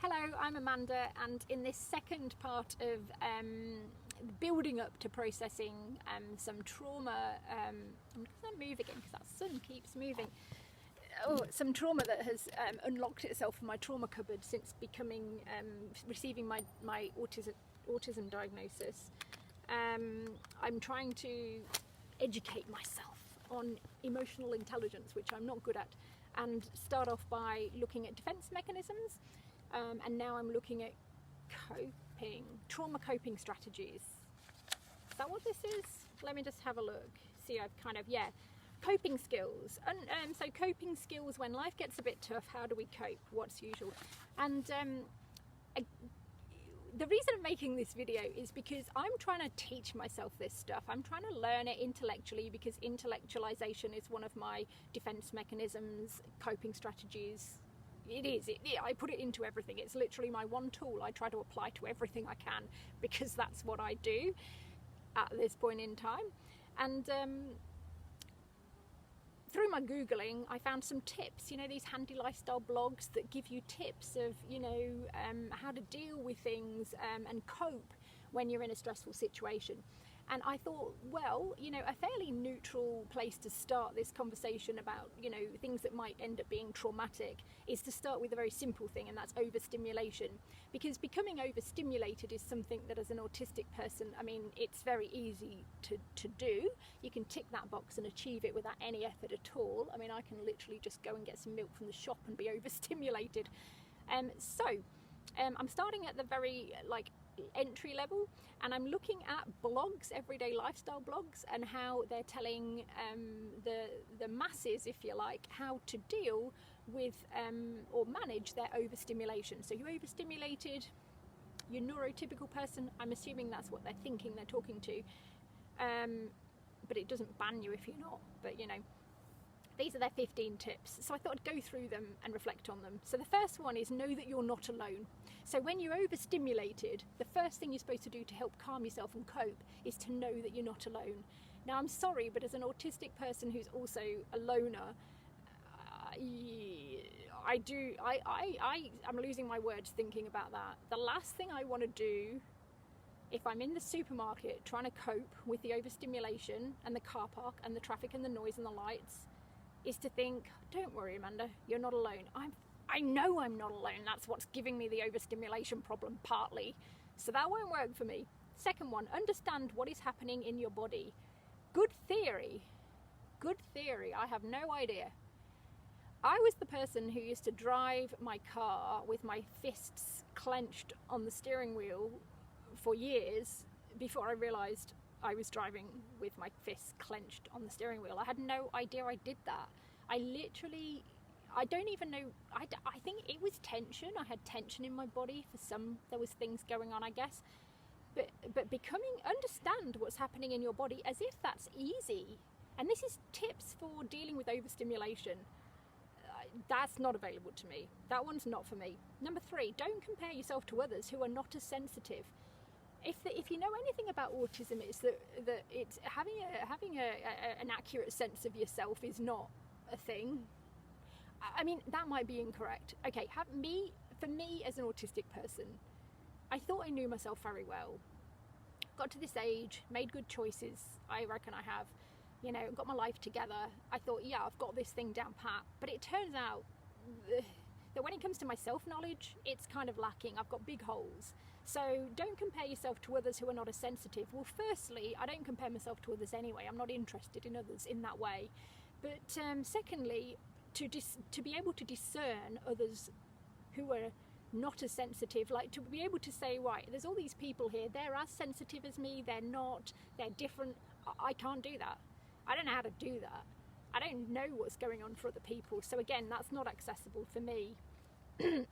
Hello, I'm Amanda, and in this second part of building up to processing some trauma, I'm going to move again because that sun keeps moving. Some trauma that has unlocked itself from my trauma cupboard since receiving my autism diagnosis. I'm trying to educate myself on emotional intelligence, which I'm not good at, and start off by looking at defense mechanisms. And now I'm looking at trauma coping strategies. Is that what this is? Let me just have a look. See, coping skills. And so coping skills when life gets a bit tough, how do we cope? What's usual? And the reason I'm making this video is because I'm trying to teach myself this stuff. I'm trying to learn it intellectually because intellectualization is one of my defense mechanisms, coping strategies. I put it into everything. It's literally my one tool I try to apply to everything I can because that's what I do at this point in time. And through my Googling, I found some tips, these handy lifestyle blogs that give you tips of, how to deal with things and cope when you're in a stressful situation. And I thought, well, a fairly neutral place to start this conversation about, things that might end up being traumatic is to start with a very simple thing, and that's overstimulation. Because becoming overstimulated is something that as an autistic person, it's very easy to do. You can tick that box and achieve it without any effort at all. I can literally just go and get some milk from the shop and be overstimulated. So I'm starting at the very, entry level, and I'm looking at blogs, everyday lifestyle blogs, and how they're telling the masses, if you like, how to deal with or manage their overstimulation. So you're overstimulated, you're neurotypical person, I'm assuming that's what they're thinking they're talking to, but it doesn't ban you if you're not, but these are their 15 tips. So I thought I'd go through them and reflect on them. So the first one is know that you're not alone. So when you're overstimulated, the first thing you're supposed to do to help calm yourself and cope is to know that you're not alone. Now, I'm sorry, but as an autistic person who's also a loner, I'm losing my words thinking about that. The last thing I want to do if I'm in the supermarket trying to cope with the overstimulation and the car park and the traffic and the noise and the lights is to think, don't worry, Amanda, you're not alone. I know I'm not alone. That's what's giving me the overstimulation problem partly. So that won't work for me. Second one, understand what is happening in your body. Good theory. I have no idea. I was the person who used to drive my car with my fists clenched on the steering wheel for years before I realised I was driving with my fists clenched on the steering wheel. I had no idea I did that. I don't even know, I think it was tension. I had tension in my body there was things going on, I guess. But understand what's happening in your body as if that's easy. And this is tips for dealing with overstimulation. That's not available to me. That one's not for me. Number 3, don't compare yourself to others who are not as sensitive. If you know anything about autism, it's that it's having an accurate sense of yourself is not a thing. That might be incorrect. Okay, for me as an autistic person, I thought I knew myself very well. Got to this age, made good choices. I reckon I have, got my life together. I thought, yeah, I've got this thing down pat. But it turns out that when it comes to my self-knowledge, it's kind of lacking. I've got big holes. So don't compare yourself to others who are not as sensitive. Well, firstly, I don't compare myself to others anyway. I'm not interested in others in that way. But secondly, to be able to discern others who are not as sensitive, to be able to say, right, there's all these people here, they're as sensitive as me, they're not, they're different. I can't do that. I don't know how to do that. I don't know what's going on for other people. So again, that's not accessible for me.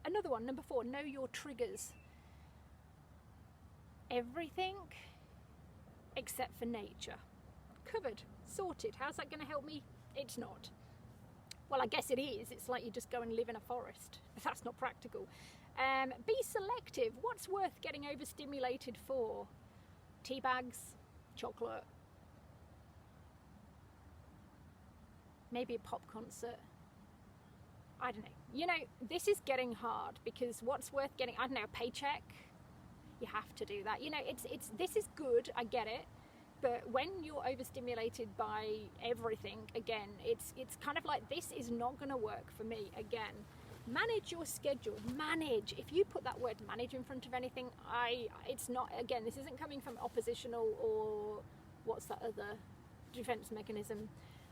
Another one, number 4, know your triggers. Everything except for nature. Covered, sorted. How's that going to help me? It's not. Well, I guess it is. It's like you just go and live in a forest. But that's not practical. Be selective. What's worth getting overstimulated for? Tea bags, chocolate, maybe a pop concert. I don't know. You know, this is getting hard, because what's worth getting, I don't know, a paycheck? You have to do that. You know, this is good, I get it. But when you're overstimulated by everything, again, it's kind of like, this is not going to work for me again. Manage your schedule. Manage. If you put that word manage in front of anything, it's not, again, this isn't coming from oppositional or what's that other defense mechanism.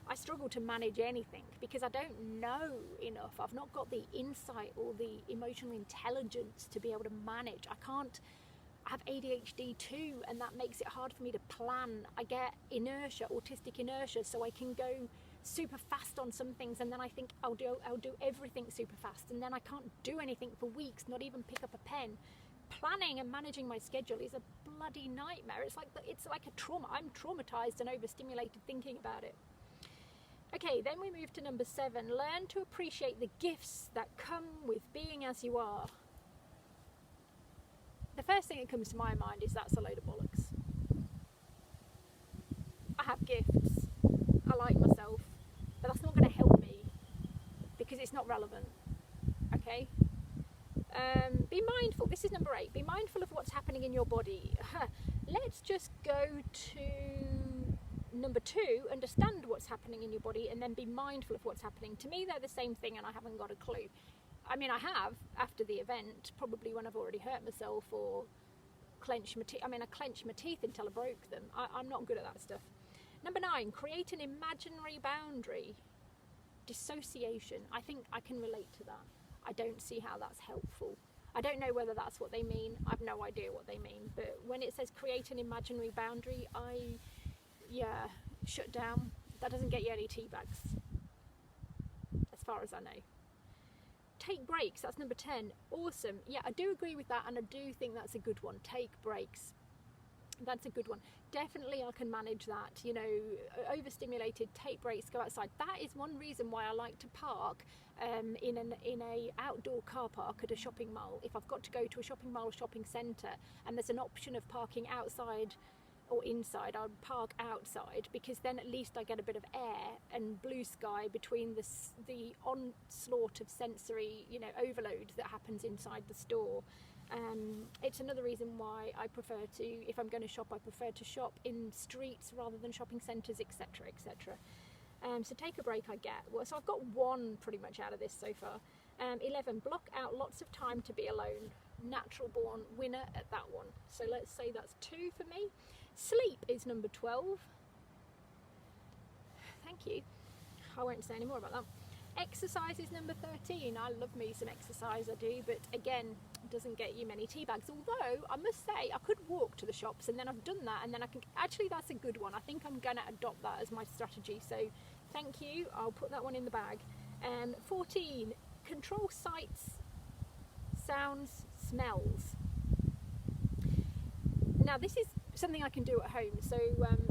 I struggle to manage anything because I don't know enough. I've not got the insight or the emotional intelligence to be able to manage. I can't. I have ADHD too, and that makes it hard for me to plan. I get inertia, autistic inertia, so I can go super fast on some things, and then I think I'll do everything super fast, and then I can't do anything for weeks, not even pick up a pen. Planning and managing my schedule is a bloody nightmare. It's like a trauma. I'm traumatized and overstimulated thinking about it. Okay, then we move to number 7. Learn to appreciate the gifts that come with being as you are. The first thing that comes to my mind is that's a load of bollocks. I have gifts. I like myself. But that's not going to help me because it's not relevant. Okay? Be mindful. This is number 8. Be mindful of what's happening in your body. Let's just go to number 2. Understand what's happening in your body and then be mindful of what's happening. To me, they're the same thing and I haven't got a clue. I mean, I have after the event, probably when I've already hurt myself or clenched my teeth. I mean, I clenched my teeth until I broke them. I'm not good at that stuff. Number 9, create an imaginary boundary. Dissociation. I think I can relate to that. I don't see how that's helpful. I don't know whether that's what they mean. I have no idea what they mean. But when it says create an imaginary boundary, shut down. That doesn't get you any tea bags, as far as I know. Take breaks, that's number 10. Awesome. Yeah, I do agree with that, and I do think that's a good one. Take breaks. That's a good one. Definitely I can manage that. You know, overstimulated, take breaks, go outside. That is one reason why I like to park in a outdoor car park at a shopping mall. If I've got to go to a shopping mall or shopping centre and there's an option of parking outside or inside, I'll park outside, because then at least I get a bit of air and blue sky between the onslaught of sensory, you know, overload that happens inside the store. It's another reason why I prefer to, if I'm going to shop, I prefer to shop in streets rather than shopping centres, etc, etc. So take a break, I get. Well, so I've got 1 pretty much out of this so far. 11, block out lots of time to be alone. Natural born winner at that one. So let's say that's 2 for me. Sleep is number 12. Thank you. I won't say any more about that. Exercise is number 13. I love me some exercise, I do, but again, it doesn't get you many tea bags. Although, I must say, I could walk to the shops and then I've done that and then I can... Actually, that's a good one. I think I'm going to adopt that as my strategy. So, thank you. I'll put that one in the bag. 14. Control sights, sounds, smells. Now, this is something I can do at home. So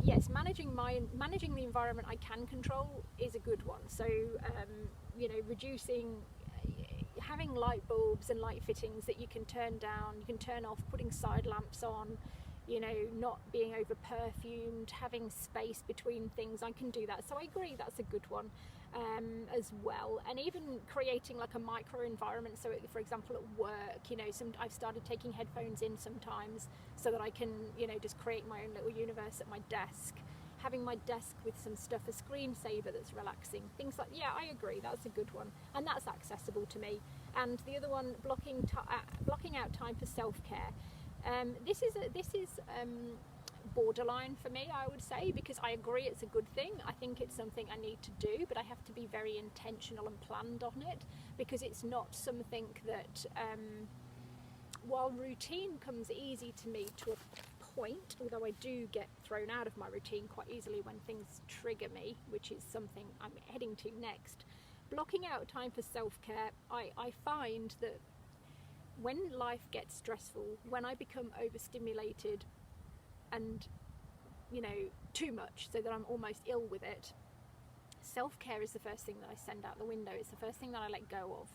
yes, managing the environment I can control is a good one. So you know, reducing, having light bulbs and light fittings that you can turn down, you can turn off, putting side lamps on, you know, not being over perfumed, having space between things, I can do that. So I agree, that's a good one as well. And even creating like a micro environment. So for example, at work, you know, I've started taking headphones in sometimes so that I can, you know, just create my own little universe at my desk. Having my desk with some stuff, a screensaver that's relaxing, things like, yeah, I agree, that's a good one, and that's accessible to me. And the other one, blocking out time for self-care. This is borderline for me, I would say, because I agree it's a good thing. I think it's something I need to do, but I have to be very intentional and planned on it, because it's not something that, while routine comes easy to me to a point, although I do get thrown out of my routine quite easily when things trigger me, which is something I'm heading to next. Blocking out time for self-care, I find that when life gets stressful, when I become overstimulated and, you know, too much so that I'm almost ill with it, self-care is the first thing that I send out the window. It's the first thing that I let go of,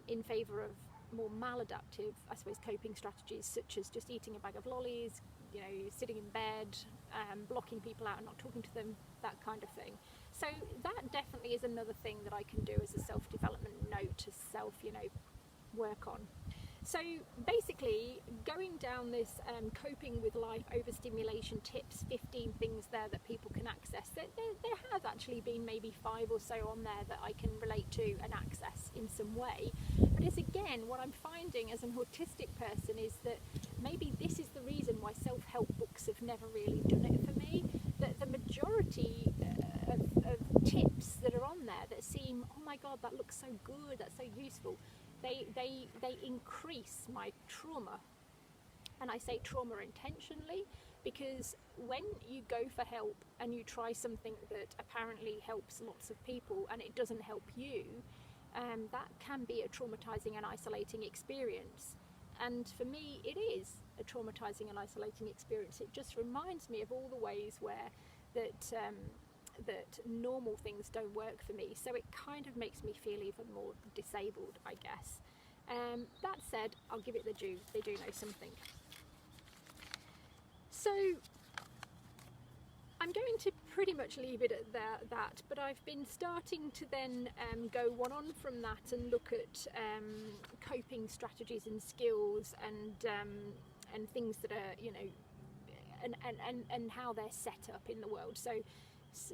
in favour of more maladaptive, I suppose, coping strategies, such as just eating a bag of lollies, sitting in bed, blocking people out and not talking to them, that kind of thing. So that definitely is another thing that I can do as a self-development note to work on. So basically, going down this coping with life overstimulation tips, 15 things there that people can access. There has actually been maybe 5 or so on there that I can relate to and access in some way. But it's again, what I'm finding as an autistic person is that maybe this is the reason why self-help books have never really done it for me. That the majority of tips that are on there that seem, oh my God, that looks so good, that's so useful, they increase my trauma. And I say trauma intentionally because when you go for help and you try something that apparently helps lots of people and it doesn't help you, that can be a traumatizing and isolating experience. And for me, it is a traumatizing and isolating experience. It just reminds me of all the ways where that normal things don't work for me. So it kind of makes me feel even more disabled, I guess. That said, I'll give it the due. They do know something. So I'm going to pretty much leave it at that, but I've been starting to then go one on from that and look at coping strategies and skills and things that are, and how they're set up in the world. So,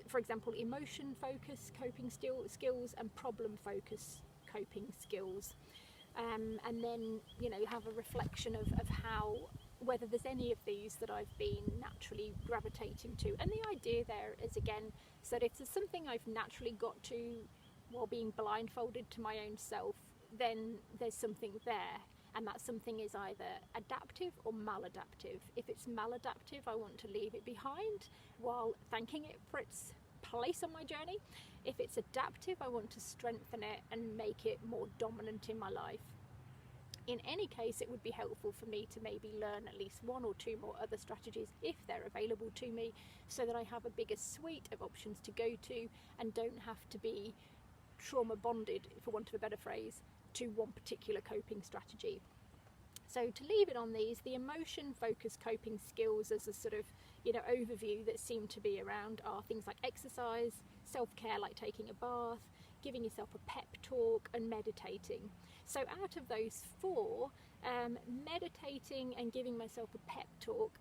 for example, emotion focus coping skills and problem focus coping skills, and then have a reflection of how, whether there's any of these that I've been naturally gravitating to. And the idea there is, again, so that if there's something I've naturally got to while being blindfolded to my own self, then there's something there, and that something is either adaptive or maladaptive. If it's maladaptive, I want to leave it behind while thanking it for its place on my journey. If it's adaptive, I want to strengthen it and make it more dominant in my life. In any case, it would be helpful for me to maybe learn at least 1 or 2 more other strategies if they're available to me, so that I have a bigger suite of options to go to and don't have to be trauma bonded, for want of a better phrase, to one particular coping strategy. So to leave it on these, the emotion focused coping skills as a sort of overview that seem to be around are things like exercise, self-care like taking a bath, giving yourself a pep talk, and meditating. So out of those 4, meditating and giving myself a pep talk,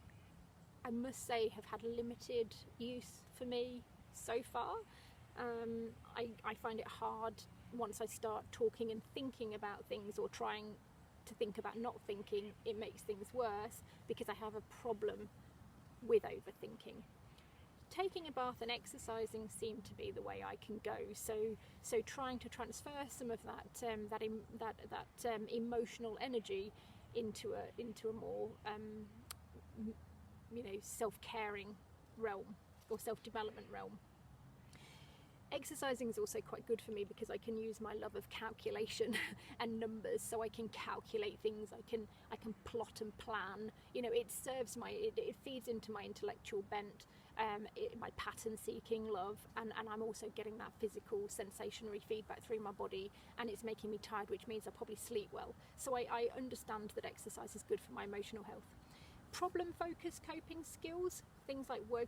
I must say, have had limited use for me so far. I find it hard once I start talking and thinking about things, or trying to think about not thinking. It makes things worse because I have a problem with overthinking. Taking a bath and exercising seem to be the way I can go. So trying to transfer some of that emotional energy into a more self-caring realm or self-development realm. Exercising is also quite good for me because I can use my love of calculation and numbers, so I can calculate things. I can plot and plan. It serves it feeds into my intellectual bent, my pattern-seeking love, and I'm also getting that physical sensationary feedback through my body, and it's making me tired, which means I probably sleep well. So I understand that exercise is good for my emotional health. Problem-focused coping skills, things like work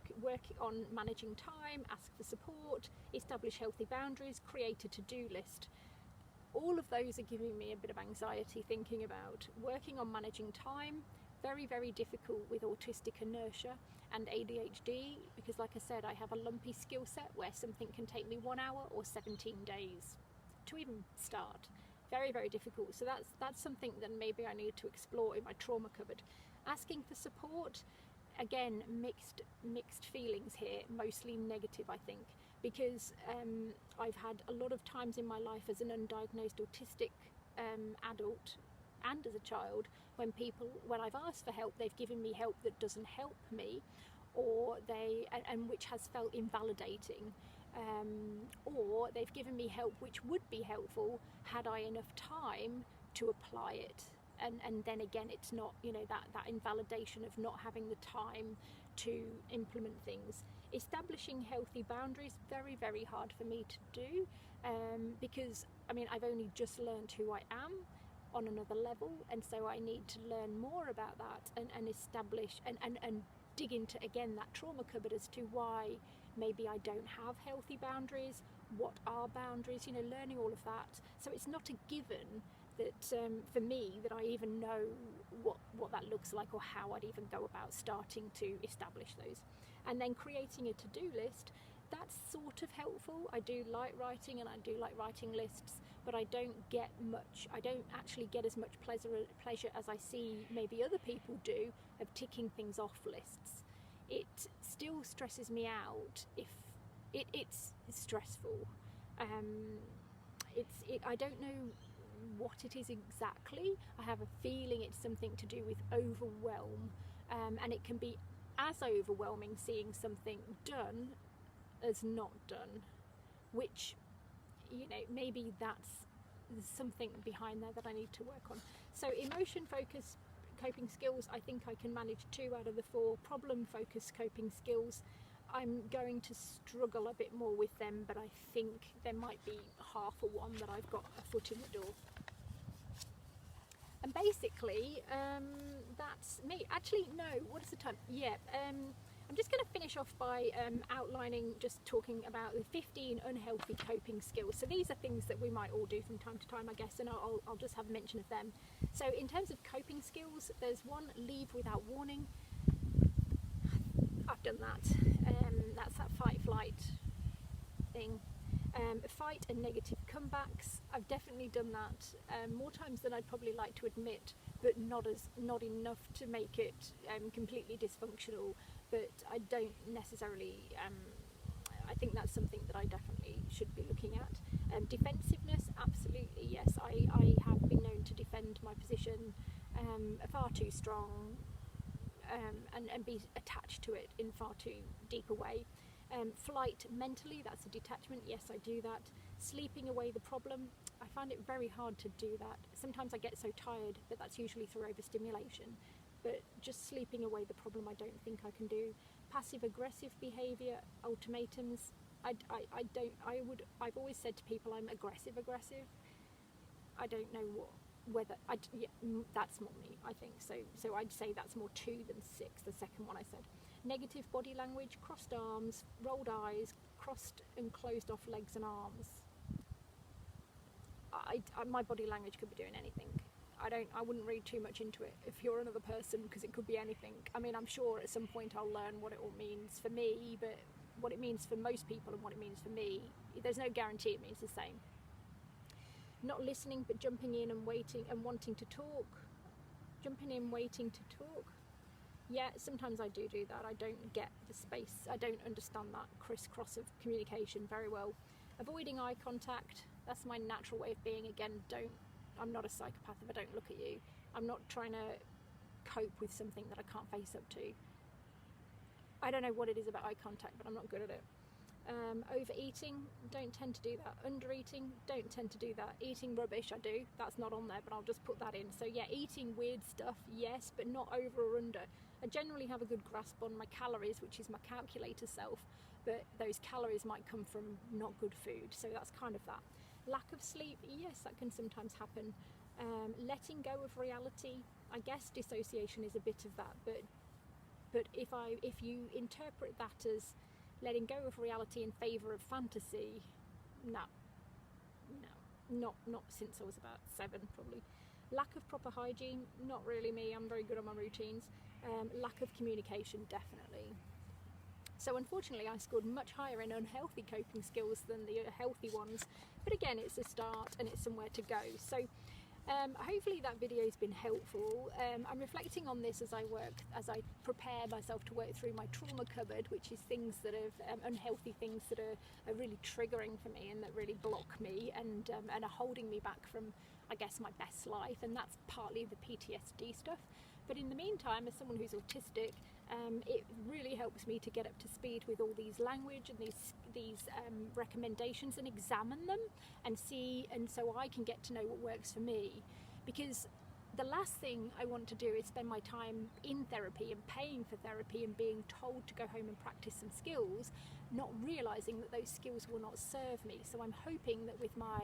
on managing time, ask for support, establish healthy boundaries, create a to-do list. All of those are giving me a bit of anxiety thinking about. Working on managing time, very, very difficult with autistic inertia and ADHD, because like I said, I have a lumpy skill set where something can take me 1 hour or 17 days to even start. Very, very difficult. So that's something that maybe I need to explore in my trauma cupboard. Asking for support, again, mixed feelings here, mostly negative, I think, because I've had a lot of times in my life as an undiagnosed autistic adult and as a child, when I've asked for help, they've given me help that doesn't help me, or and which has felt invalidating, or they've given me help which would be helpful had I enough time to apply it. And then again, it's not, that invalidation of not having the time to implement things. Establishing healthy boundaries, very, very hard for me to do, because I've only just learned who I am on another level, and so I need to learn more about that and establish and dig into, again, that trauma cupboard as to why maybe I don't have healthy boundaries, what are boundaries, learning all of that. So it's not a given that for me that I even know what that looks like or how I'd even go about starting to establish those. And then creating a to-do list, that's sort of helpful. I do like writing, and I do like writing lists, but I don't actually get as much pleasure as I see maybe other people do of ticking things off lists. It still stresses me out if it's stressful. I don't know what it is exactly. I have a feeling it's something to do with overwhelm, and it can be as overwhelming seeing something done as not done, which maybe that's something behind there that I need to work on. So emotion focused coping skills, I think I can manage 2 out of the 4. Problem focused coping skills, I'm going to struggle a bit more with them, but I think there might be half a one that I've got a foot in the door. And basically, that's me. Actually, no, what is the time? Yeah, I'm just going to finish off by outlining, just talking about the 15 unhealthy coping skills. So these are things that we might all do from time to time, I guess, and I'll just have mention of them. So in terms of coping skills, there's one, leave without warning. I've done that. That's that fight-flight thing. Fight and negative comebacks. I've definitely done that more times than I'd probably like to admit, but not enough to make it completely dysfunctional. But I don't necessarily. I think that's something that I definitely should be looking at. Defensiveness, absolutely yes. I have been known to defend my position far too strong, and be attached to it in far too deep a way. Flight mentally, that's a detachment, yes, I do that. Sleeping away the problem, I find it very hard to do that. Sometimes I get so tired, but that's usually through overstimulation. But just sleeping away the problem, I don't think I can do. Passive aggressive behaviour, ultimatums, I've always said to people I'm aggressive. I don't know that's more me, I think. So I'd say that's more 2 than 6, the second one I said. Negative body language, crossed arms, rolled eyes, crossed and closed off legs and arms. My body language could be doing anything. I wouldn't read too much into it if you're another person, because it could be anything. I mean, I'm sure at some point I'll learn what it all means for me, but what it means for most people and what it means for me, there's no guarantee it means the same. Not listening, but jumping in and waiting and wanting to talk. Jumping in, waiting to talk. Yeah, sometimes I do that. I don't get the space. I don't understand that crisscross of communication very well. Avoiding eye contact. That's my natural way of being. Again, I'm not a psychopath if I don't look at you. I'm not trying to cope with something that I can't face up to. I don't know what it is about eye contact, but I'm not good at it. Overeating, don't tend to do that. Undereating, don't tend to do that. Eating rubbish, I do. That's not on there, but I'll just put that in. So yeah, eating weird stuff, yes, but not over or under. I generally have a good grasp on my calories, which is my calculator self, but those calories might come from not good food, so that's kind of that. Lack of sleep, yes, that can sometimes happen. Letting go of reality, I guess dissociation is a bit of that, but if you interpret that as letting go of reality in favour of fantasy, no, not since I was about 7 probably. Lack of proper hygiene, not really me. I'm very good on my routines. Lack of communication, definitely. So unfortunately I scored much higher in unhealthy coping skills than the healthy ones, but again, it's a start and it's somewhere to go. So hopefully that video has been helpful. I'm reflecting on this as I prepare myself to work through my trauma cupboard, which is things that are unhealthy things that are really triggering for me and that really block me and are holding me back from, I guess, my best life, and that's partly the PTSD stuff. But in the meantime, as someone who's autistic, it really helps me to get up to speed with all these language and these recommendations and examine them and see, and so I can get to know what works for me. Because the last thing I want to do is spend my time in therapy and paying for therapy and being told to go home and practice some skills, not realising that those skills will not serve me. So I'm hoping that with my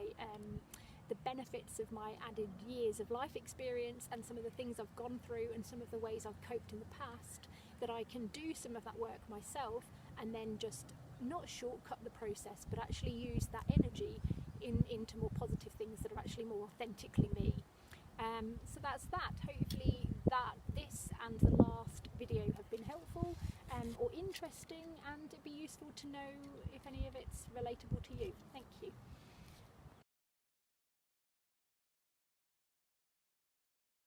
the benefits of my added years of life experience and some of the things I've gone through and some of the ways I've coped in the past, that I can do some of that work myself and then just not shortcut the process, but actually use that energy into more positive things that are actually more authentically me. So that's that. Hopefully that this and the last video have been helpful or interesting, and it'd be useful to know if any of it's relatable to you. Thank you.